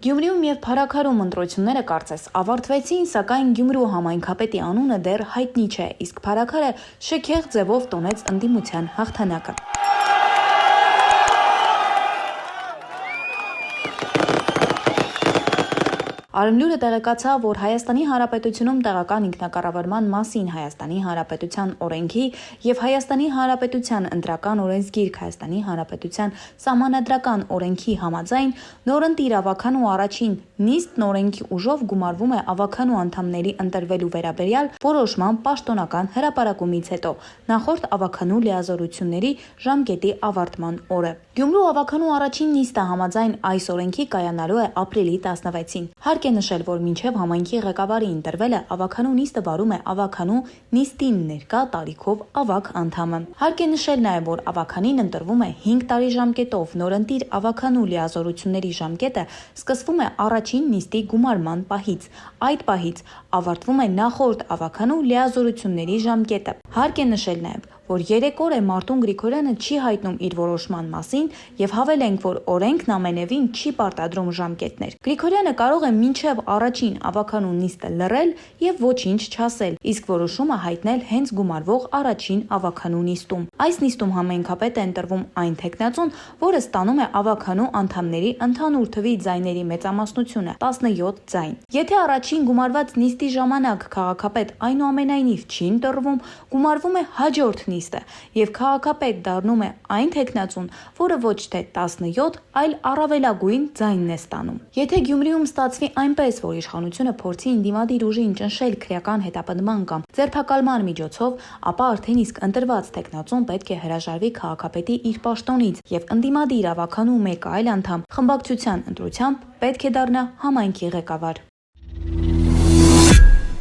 Գյումրիում և Փարաքարում ընտրությունները կարծես ավարտվեցին, սակայն Գյումրու համայնքապետի անունը դեռ հայտնի չէ, իսկ Փարաքարը շքեղ ձևով տոնեց ընդդիմության հաղթանակը։ Արմլուրը տեղեկացավ, որ Հայաստանի Հանրապետությունում տեղական ինքնակառավարման մասին Հայաստանի Հանրապետության օրենքի և Հայաստանի Հանրապետության ընտրական օրենսգիրք Հայաստանի Հանրապետության սահմանադրական օրենքի համաձայն նորընտիր ավագանու առաջին նիստն օրենքի ուժով գումարվում է ավագանու անդամների ընտրվելու վերաբերյալ որոշման պաշտոնական հրապարակումից հետո, նախորդ ավագանու լիազորությունների ժամկետի ավարտման օրը։ Գյումրու ավագանու առաջին նիստը համաձայն այս օրենքի կայանալու է ապրիլի 16-ին։ Հարկ է նշել, որ մինչև համայնքի ղեկավարի ընտրվելը ավագանու նիստը վարում է ավագանու նիստին ներկա տարիքով ավագ անդամը։ Հարկ է նշել նաև, որ ավագանին ընտրվում է 5 տարի ժամկետով, նորընտիր ավագանու լիազորությունների ժամկետը սկսվում է առաջին նիստի գումարման պահից։ Այդ պահից ավարտվում է նախորդ ավագանու լիազորությունների ժամկետը։ Հարկ է նշել նաև, որ 3 օր է Մարտուն Գրիգորյանը չի հայտնում իր որոշման մասին և հավելենք, որ օրենքն ամենևին չի պարտադրում ժամկետներ։ Գրիգորյանը կարող է մինչև առաջին ավագանու նիստը լռել և ոչինչ չասել, իսկ որոշումը հայտնել հենց գումարվող առաջին ավագանու նիստում։ Այս նիստում համայնքապետ է ընտրվում այն թեկնածուն, որը ստանում է ավագանու անդամների ընդհանուր թվի ձայների մեծամասնությունը՝ 17 ձայն։ Եթե առաջին գումարված նիստի ժամանակ քաղաքապետ այնուամենայնիվ չի ընտրվում, գումարվում է հաջորդ նիստը և քաղաքապետ դառնում է այն թեկնածուն, որը ոչ թե 17, այլ առավելագույն ձայնն է ստանում։ Եթե Գյումրիում ստացվի այնպես, որ իշխանությունը փորձի ընդդիմադիր ուժին ճնշել քրեական հետապնդման կամ ձերբակալման միջոցով, ապա արդեն իսկ ընտրված թեկնածուն պետք է հրաժարվի քաղաքապետի իր պաշտոնից և ընդդիմադիր ավագանու մեկ այլ անդամ խմբակցության ընտրությամբ պետք է դառնա համայնքի ղեկավար։